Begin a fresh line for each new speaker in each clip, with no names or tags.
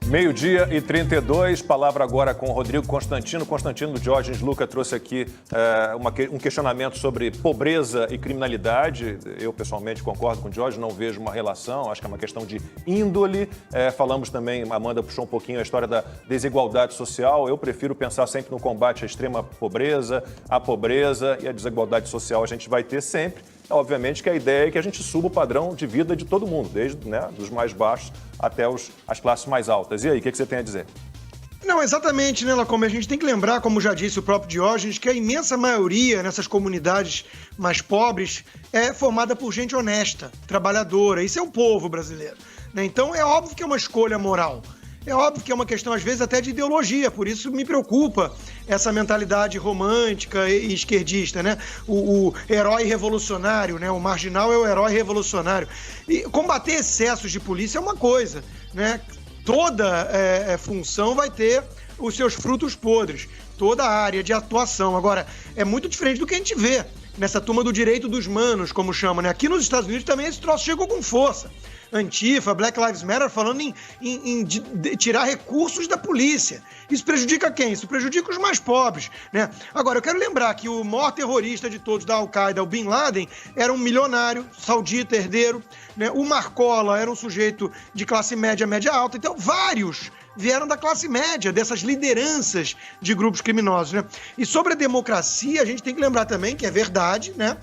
Meio-dia e 32, palavra agora com o Rodrigo Constantino. Constantino do Diógenes Lucas trouxe aqui um questionamento sobre pobreza e criminalidade. Eu, pessoalmente, concordo com o Diógenes, não vejo uma relação, acho que é uma questão de índole. Falamos também, a Amanda puxou um pouquinho a história da desigualdade social. Eu prefiro pensar sempre no combate à extrema pobreza, à pobreza e à desigualdade social a gente vai ter sempre. Obviamente que a ideia é que a gente suba o padrão de vida de todo mundo, desde dos mais baixos até as classes mais altas. E aí, o que você tem a dizer?
Não, exatamente, né, Lacombe? A gente tem que lembrar, como já disse o próprio Diógenes, que a imensa maioria nessas comunidades mais pobres é formada por gente honesta, trabalhadora. Isso é o povo brasileiro, né? Então é óbvio que é uma escolha moral. É óbvio que é uma questão, às vezes, até de ideologia, por isso me preocupa essa mentalidade romântica e esquerdista, né? O herói revolucionário, né? O marginal é o herói revolucionário. E combater excessos de polícia é uma coisa, né? Toda função vai ter os seus frutos podres, toda a área de atuação. Agora, é muito diferente do que a gente vê nessa turma do direito dos manos, como chama, né? Aqui nos Estados Unidos também esse troço chegou com força. Antifa, Black Lives Matter, falando em tirar recursos da polícia. Isso prejudica quem? Isso prejudica os mais pobres, né? Agora, eu quero lembrar que o maior terrorista de todos da Al-Qaeda, o Bin Laden, era um milionário, saudita, herdeiro, né? O Marcola era um sujeito de classe média, média alta. Então, vários vieram da classe média, dessas lideranças de grupos criminosos, né? E sobre a democracia, a gente tem que lembrar também que é verdade, né?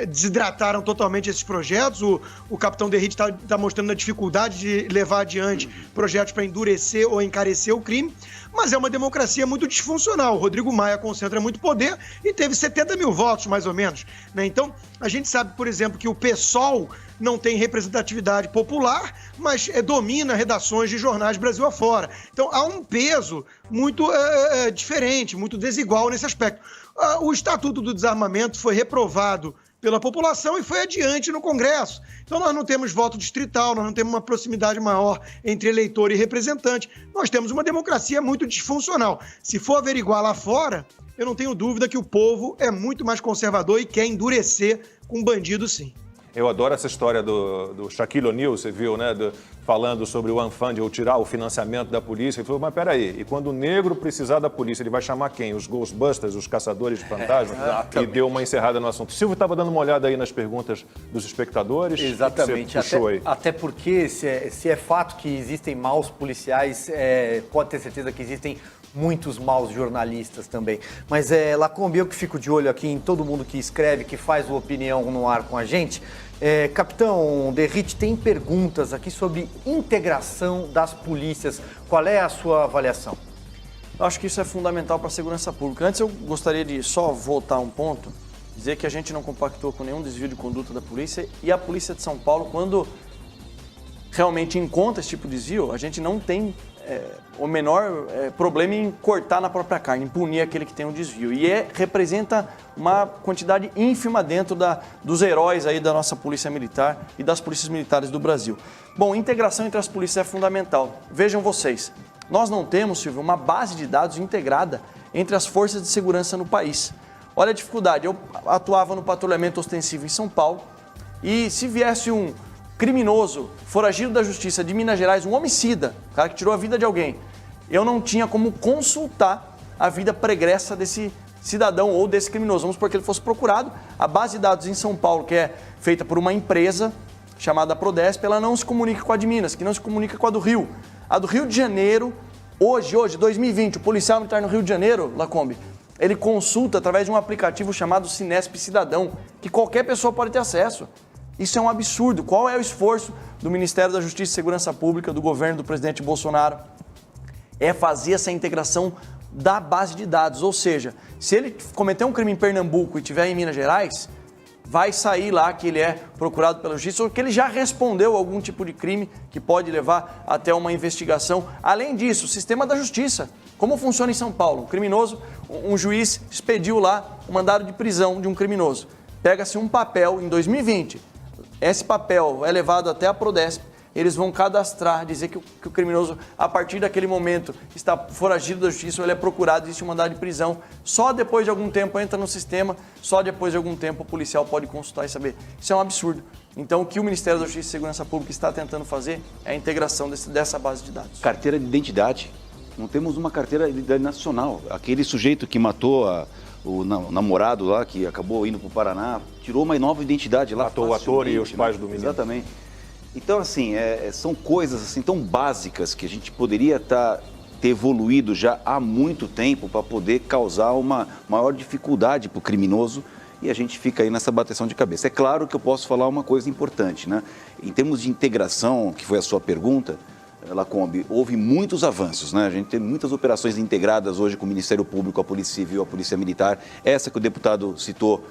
Desidrataram totalmente esses projetos. O capitão Derrite está mostrando a dificuldade de levar adiante projetos para endurecer ou encarecer o crime, mas é uma democracia muito disfuncional. O Rodrigo Maia concentra muito poder e teve 70 mil votos, mais ou menos, né? Então, a gente sabe, por exemplo, que o PSOL não tem representatividade popular, mas domina redações de jornais Brasil afora. Então, há um peso muito diferente, muito desigual nesse aspecto. O Estatuto do Desarmamento foi reprovado pela população e foi adiante no Congresso. Então nós não temos voto distrital, nós não temos uma proximidade maior entre eleitor e representante. Nós temos uma democracia muito disfuncional. Se for averiguar lá fora, eu não tenho dúvida que o povo é muito mais conservador e quer endurecer com bandido, sim.
Eu adoro essa história do Shaquille O'Neal, você viu, né? Falando sobre o unfunding, ou tirar o financiamento da polícia. Ele falou, mas peraí, e quando o negro precisar da polícia, ele vai chamar quem? Os Ghostbusters, os caçadores de fantasmas? E deu uma encerrada no assunto. O Silvio estava dando uma olhada aí nas perguntas dos espectadores.
Exatamente. Até porque, se é fato que existem maus policiais, pode ter certeza que existem muitos maus jornalistas também. Mas, Lacombe, eu que fico de olho aqui em todo mundo que escreve, que faz o Opinião no Ar com a gente. Capitão Derrite, tem perguntas aqui sobre integração das polícias. Qual é a sua avaliação?
Eu acho que isso é fundamental para a segurança pública. Antes eu gostaria de só voltar um ponto, dizer que a gente não compactou com nenhum desvio de conduta da polícia e a Polícia de São Paulo, quando realmente encontra esse tipo de desvio, a gente não tem o menor problema em cortar na própria carne, em punir aquele que tem um desvio. E representa uma quantidade ínfima dentro dos heróis aí da nossa Polícia Militar e das polícias militares do Brasil. Bom, integração entre as polícias é fundamental. Vejam vocês, nós não temos, Silvio, uma base de dados integrada entre as forças de segurança no país. Olha a dificuldade, eu atuava no patrulhamento ostensivo em São Paulo e se viesse um criminoso, foragido da justiça de Minas Gerais, um homicida, o cara que tirou a vida de alguém, eu não tinha como consultar a vida pregressa desse cidadão ou desse criminoso. Vamos supor que ele fosse procurado. A base de dados em São Paulo, que é feita por uma empresa chamada Prodesp, ela não se comunica com a de Minas, que não se comunica com a do Rio. A do Rio de Janeiro, hoje, 2020, o policial militar no Rio de Janeiro, Lacombe, ele consulta através de um aplicativo chamado Sinesp Cidadão, que qualquer pessoa pode ter acesso. Isso é um absurdo. Qual é o esforço do Ministério da Justiça e Segurança Pública, do governo do presidente Bolsonaro? É fazer essa integração da base de dados. Ou seja, se ele cometer um crime em Pernambuco e estiver em Minas Gerais, vai sair lá que ele é procurado pela justiça ou que ele já respondeu a algum tipo de crime que pode levar até uma investigação. Além disso, o sistema da justiça. Como funciona em São Paulo? Um criminoso, um juiz expediu lá o mandado de prisão de um criminoso. Pega-se um papel em 2020. Esse papel é levado até a Prodesp, eles vão cadastrar, dizer que o criminoso, a partir daquele momento, está foragido da justiça ou ele é procurado, existe um mandado de prisão. Só depois de algum tempo entra no sistema, só depois de algum tempo o policial pode consultar e saber. Isso é um absurdo. Então, o que o Ministério da Justiça e Segurança Pública está tentando fazer é a integração dessa base de dados.
Carteira de identidade. Não temos uma carteira de identidade nacional. Aquele sujeito que matou o namorado lá, que acabou indo para o Paraná, tirou uma nova identidade lá.
Matou o ator e os pais do menino.
Exatamente. Então, assim, são coisas assim, tão básicas que a gente poderia ter evoluído já há muito tempo para poder causar uma maior dificuldade para o criminoso e a gente fica aí nessa bateção de cabeça. É claro que eu posso falar uma coisa importante, né? Em termos de integração, que foi a sua pergunta, Lacombe, houve muitos avanços, né? A gente tem muitas operações integradas hoje com o Ministério Público, a Polícia Civil, a Polícia Militar. Essa que o deputado citou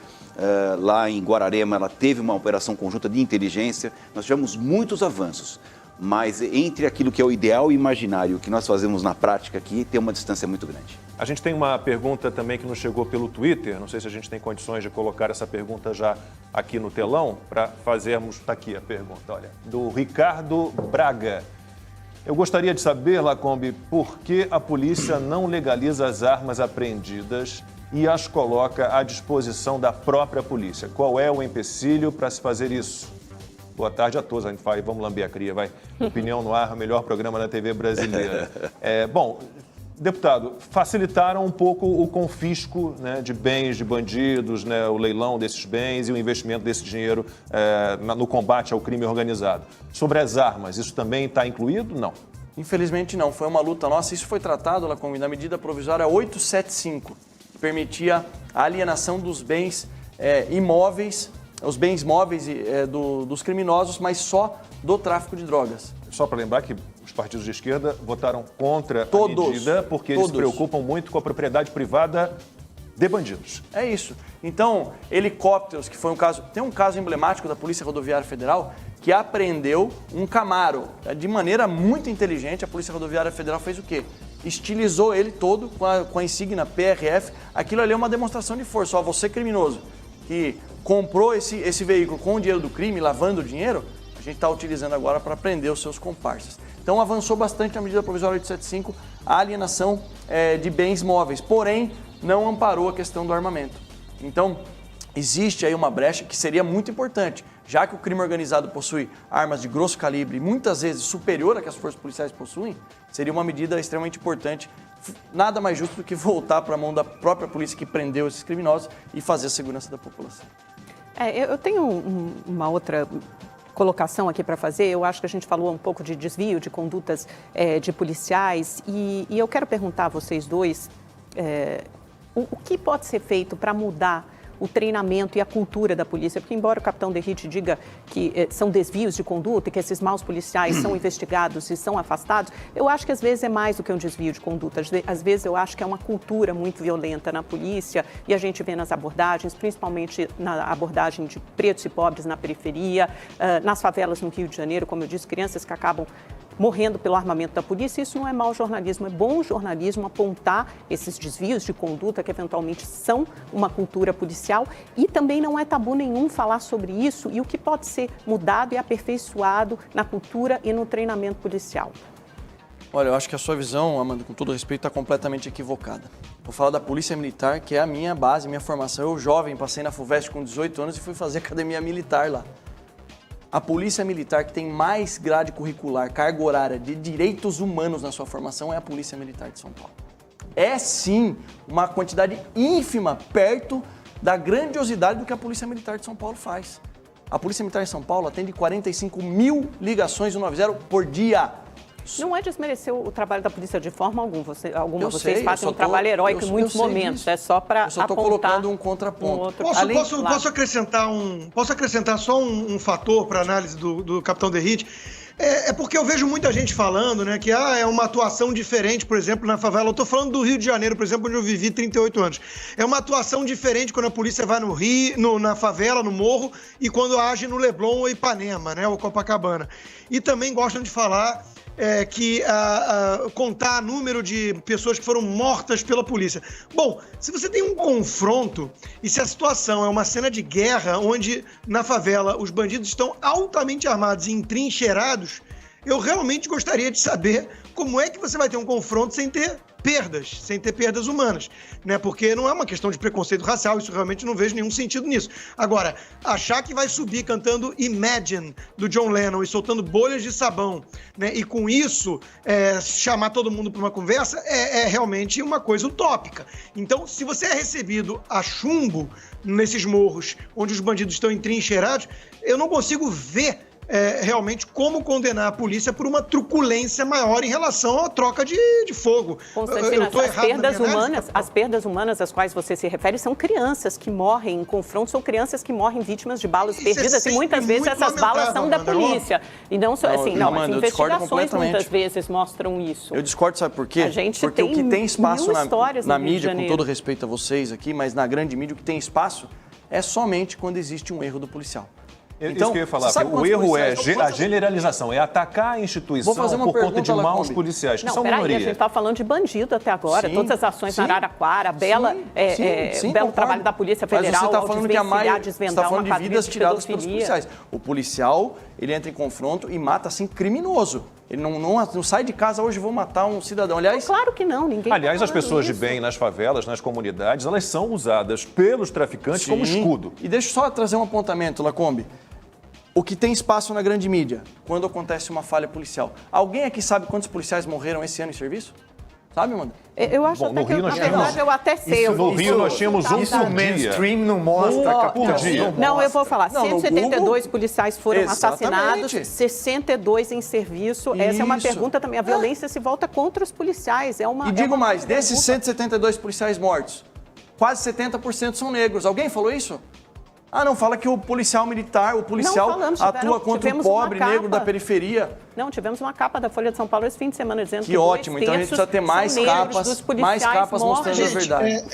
lá em Guararema, ela teve uma operação conjunta de inteligência. Nós tivemos muitos avanços, mas entre aquilo que é o ideal e imaginário, o que nós fazemos na prática aqui, tem uma distância muito grande.
A gente tem uma pergunta também que nos chegou pelo Twitter, não sei se a gente tem condições de colocar essa pergunta já aqui no telão, para fazermos, está aqui a pergunta, olha, do Ricardo Braga. Eu gostaria de saber, Lacombe, por que a polícia não legaliza as armas apreendidas e as coloca à disposição da própria polícia? Qual é o empecilho para se fazer isso? Boa tarde a todos, a gente fala, vamos lamber a cria, vai. Opinião no Ar, o melhor programa da TV brasileira. Bom, deputado, facilitaram um pouco o confisco, né, de bens de bandidos, né, o leilão desses bens e o investimento desse dinheiro no combate ao crime organizado. Sobre as armas, isso também está incluído? Não.
Infelizmente não, foi uma luta nossa. Isso foi tratado na medida provisória 875, que permitia a alienação dos bens imóveis, os bens móveis dos criminosos, mas só do tráfico de drogas.
Só para lembrar que os partidos de esquerda votaram contra a medida porque eles se preocupam muito com a propriedade privada de bandidos.
É isso. Então, helicópteros, que foi um caso... Tem um caso emblemático da Polícia Rodoviária Federal que apreendeu um Camaro. De maneira muito inteligente, a Polícia Rodoviária Federal fez o quê? Estilizou ele todo com a insígnia PRF. Aquilo ali é uma demonstração de força. Ó, você criminoso que comprou esse veículo com o dinheiro do crime, lavando o dinheiro, a gente está utilizando agora para prender os seus comparsas. Então, avançou bastante a medida provisória 875, a alienação de bens móveis, porém, não amparou a questão do armamento. Então, existe aí uma brecha que seria muito importante, já que o crime organizado possui armas de grosso calibre, muitas vezes superior a que as forças policiais possuem, seria uma medida extremamente importante. Nada mais justo do que voltar para a mão da própria polícia que prendeu esses criminosos e fazer a segurança da população.
Eu tenho uma outra colocação aqui para fazer. Eu acho que a gente falou um pouco de desvio de condutas de policiais e eu quero perguntar a vocês dois o que pode ser feito para mudar o treinamento e a cultura da polícia, porque embora o capitão Derrite diga que são desvios de conduta e que esses maus policiais são investigados e são afastados, eu acho que às vezes é mais do que um desvio de conduta. Às vezes eu acho que é uma cultura muito violenta na polícia e a gente vê nas abordagens, principalmente na abordagem de pretos e pobres na periferia, nas favelas no Rio de Janeiro, como eu disse, crianças que acabam morrendo pelo armamento da polícia. Isso não é mau jornalismo, é bom jornalismo apontar esses desvios de conduta que eventualmente são uma cultura policial e também não é tabu nenhum falar sobre isso e o que pode ser mudado e aperfeiçoado na cultura e no treinamento policial.
Olha, eu acho que a sua visão, Amanda, com todo respeito, está completamente equivocada. Vou falar da Polícia Militar, que é a minha base, minha formação. Eu, jovem, passei na FUVEST com 18 anos e fui fazer academia militar lá. A Polícia Militar que tem mais grade curricular, carga horária de direitos humanos na sua formação é a Polícia Militar de São Paulo. É sim uma quantidade ínfima perto da grandiosidade do que a Polícia Militar de São Paulo faz. A Polícia Militar de São Paulo atende 45 mil ligações 190 por dia.
Não é desmerecer o trabalho da polícia de forma alguma. Vocês fazem um trabalho heróico em muitos momentos.
Disso.
É só para apontar.
Eu só estou colocando um contraponto.
Posso acrescentar só um fator para a análise do capitão Derrite? É porque eu vejo muita gente falando, né, que é uma atuação diferente, por exemplo, na favela. Eu estou falando do Rio de Janeiro, por exemplo, onde eu vivi 38 anos. É uma atuação diferente quando a polícia vai no Rio, na favela, no morro, e quando age no Leblon ou Ipanema, né, ou Copacabana. E também gostam de falar que contar número de pessoas que foram mortas pela polícia. Bom, se você tem um confronto e se a situação é uma cena de guerra onde na favela os bandidos estão altamente armados e entrincheirados, Eu realmente gostaria de saber como é que você vai ter um confronto sem ter perdas humanas, né? Porque não é uma questão de preconceito racial, isso realmente não vejo nenhum sentido nisso. Agora, achar que vai subir cantando Imagine, do John Lennon, e soltando bolhas de sabão, né? E com isso, chamar todo mundo para uma conversa, é realmente uma coisa utópica. Então, se você é recebido a chumbo nesses morros, onde os bandidos estão entrincheirados, eu não consigo ver realmente como condenar a polícia por uma truculência maior em relação à troca de fogo.
Constantino, as perdas humanas às quais você se refere são crianças que morrem em confronto, são crianças que morrem vítimas de balas perdidas e muitas vezes essas balas são da polícia. E não, as investigações muitas vezes mostram isso.
Eu discordo, sabe por quê? Porque o que tem espaço na mídia, com todo respeito a vocês aqui, mas na grande mídia o que tem espaço é somente quando existe um erro do policial.
Então, isso que eu ia falar, o erro é a generalização, é atacar a instituição por conta de maus policiais, que são minoria.
A gente está falando de bandido até agora, todas as ações na Araraquara, belo trabalho da Polícia Federal,
mas você está falando
você está
falando de vidas tiradas pelos policiais. O policial, ele entra em confronto e mata, assim, criminoso. Ele não sai de casa hoje, vou matar um cidadão. Aliás,
claro que não, ninguém.
Aliás, as pessoas de bem nas favelas, nas comunidades, elas são usadas pelos traficantes como escudo.
E deixa eu só trazer um apontamento, Lacombe. O que tem espaço na grande mídia, quando acontece uma falha policial. Alguém aqui sabe quantos policiais morreram esse ano em serviço? Sabe, Amanda?
Eu acho até que, na verdade, eu até sei.
No Rio nós tínhamos um
Isso
por
o
dia.
mainstream não mostra,
por dia.
Não, eu vou falar. 172 policiais foram
Exatamente.
assassinados, 62 em serviço. Essa é uma pergunta também. A violência se volta contra os policiais.
E digo mais, desses 172 policiais mortos, quase 70% são negros. Alguém falou isso? Não fala que o policial militar, atua contra o pobre negro da periferia.
Não, tivemos uma capa da Folha de São Paulo esse fim de semana dizendo que
ótimo, então a gente precisa ter mais capas mostrando a verdade.